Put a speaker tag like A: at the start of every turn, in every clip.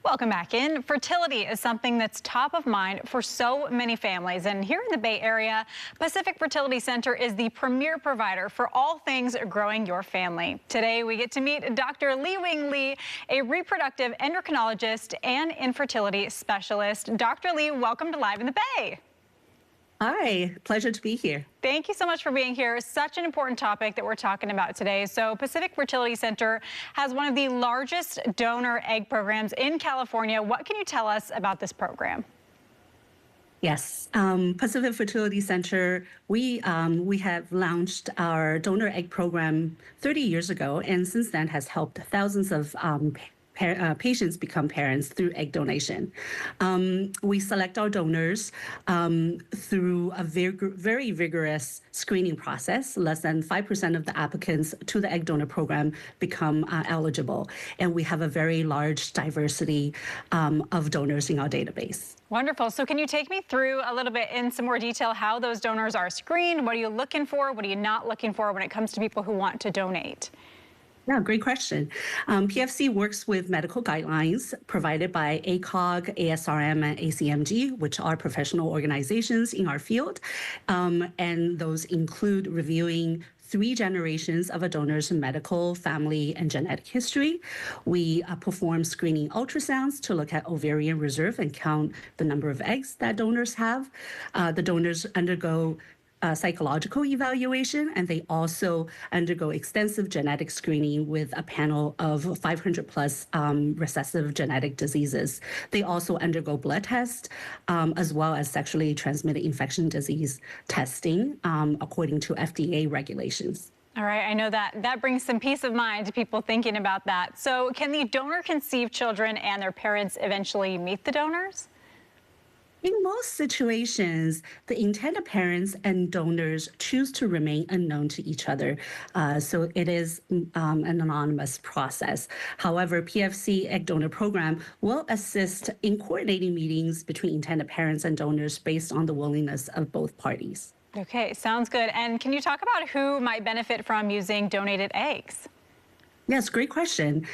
A: Welcome back in. Fertility is something that's top of mind for so many families. And here in the Bay Area, Pacific Fertility Center is the premier provider for all things growing your family. Today, we get to meet Dr. Li Wing Li, a reproductive endocrinologist and infertility specialist. Dr. Li, welcome to Live in the Bay.
B: Hi, pleasure to be here.
A: Thank you so much for being here. Such an important topic that we're talking about today. So Pacific Fertility Center has one of the largest donor egg programs in California. What can you tell us about this program?
B: Yes, Pacific Fertility Center, we have launched our donor egg program 30 years ago, and since then has helped thousands of patients become parents through egg donation. We select our donors through a very vigorous screening process. Less than 5% of the applicants to the egg donor program become eligible. And we have a very large diversity of donors in our database.
A: Wonderful. So can you take me through a little bit in some more detail how those donors are screened? What are you looking for? What are you not looking for when it comes to people who want to donate?
B: Yeah, great question. PFC works with medical guidelines provided by ACOG, ASRM, and ACMG, which are professional organizations in our field. And those include reviewing 3 generations of a donor's medical, family, and genetic history. We perform screening ultrasounds to look at ovarian reserve and count the number of eggs that donors have. The donors undergo psychological evaluation, and they also undergo extensive genetic screening with a panel of 500 plus recessive genetic diseases. They also undergo blood tests as well as sexually transmitted infection disease testing according to FDA regulations.
A: All right, I know that brings some peace of mind to people thinking about that. So can the donor conceive children and their parents eventually meet the donors?
B: In most situations, the intended parents and donors choose to remain unknown to each other, so it is an anonymous process. However, PFC Egg Donor Program will assist in coordinating meetings between intended parents and donors based on the willingness of both parties.
A: Okay, sounds good. And can you talk about who might benefit from using donated eggs?
B: Yes, great question.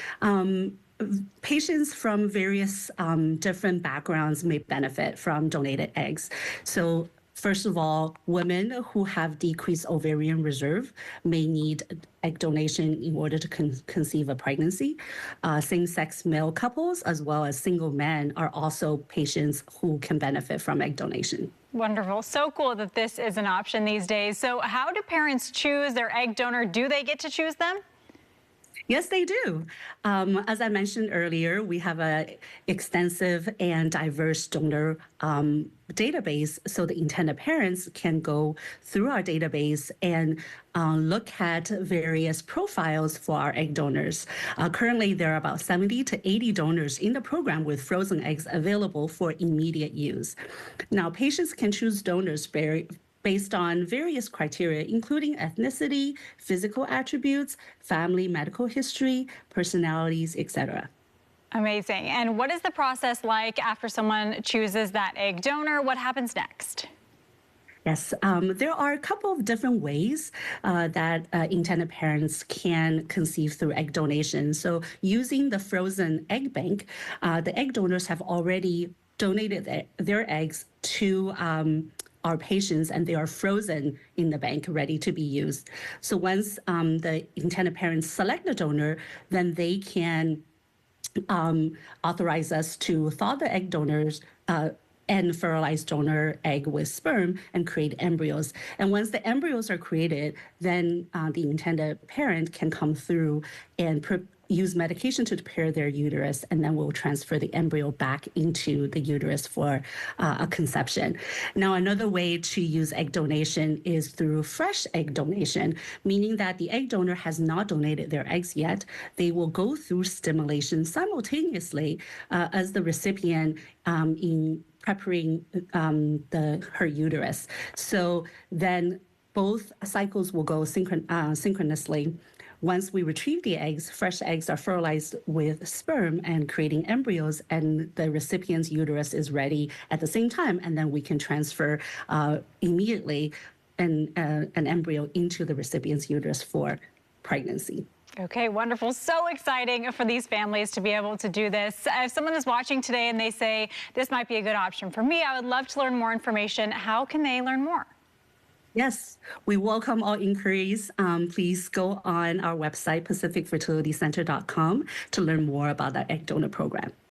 B: Patients from various different backgrounds may benefit from donated eggs. So first of all, women who have decreased ovarian reserve may need egg donation in order to conceive a pregnancy. Same-sex male couples as well as single men are also patients who can benefit from egg donation.
A: Wonderful. So cool that this is an option these days. So how do parents choose their egg donor? Do they get to choose them?
B: Yes, they do. As I mentioned earlier, we have an extensive and diverse donor database, so the intended parents can go through our database and look at various profiles for our egg donors. Currently, there are about 70 to 80 donors in the program with frozen eggs available for immediate use. Now, patients can choose donors based on various criteria, including ethnicity, physical attributes, family medical history, personalities, etc.
A: Amazing. And what is the process like after someone chooses that egg donor? What happens next?
B: Yes, there are a couple of different ways that intended parents can conceive through egg donation. So using the frozen egg bank, the egg donors have already donated their eggs to our patients, and they are frozen in the bank, ready to be used. So once the intended parents select the donor, then they can authorize us to thaw the egg donors and fertilize donor egg with sperm and create embryos. And once the embryos are created, then the intended parent can come through and use medication to prepare their uterus, and then we'll transfer the embryo back into the uterus for a conception. Now, another way to use egg donation is through fresh egg donation, meaning that the egg donor has not donated their eggs yet. They will go through stimulation simultaneously as the recipient in preparing her uterus. So then both cycles will go synchronously. Once we retrieve the eggs, fresh eggs are fertilized with sperm and creating embryos, and the recipient's uterus is ready at the same time, and then we can transfer immediately an embryo into the recipient's uterus for pregnancy.
A: Okay, wonderful. So exciting for these families to be able to do this. If someone is watching today and they say, this might be a good option for me, I would love to learn more information. How can they learn more?
B: Yes, we welcome all inquiries. Please go on our website, pacificfertilitycenter.com, to learn more about our egg donor program.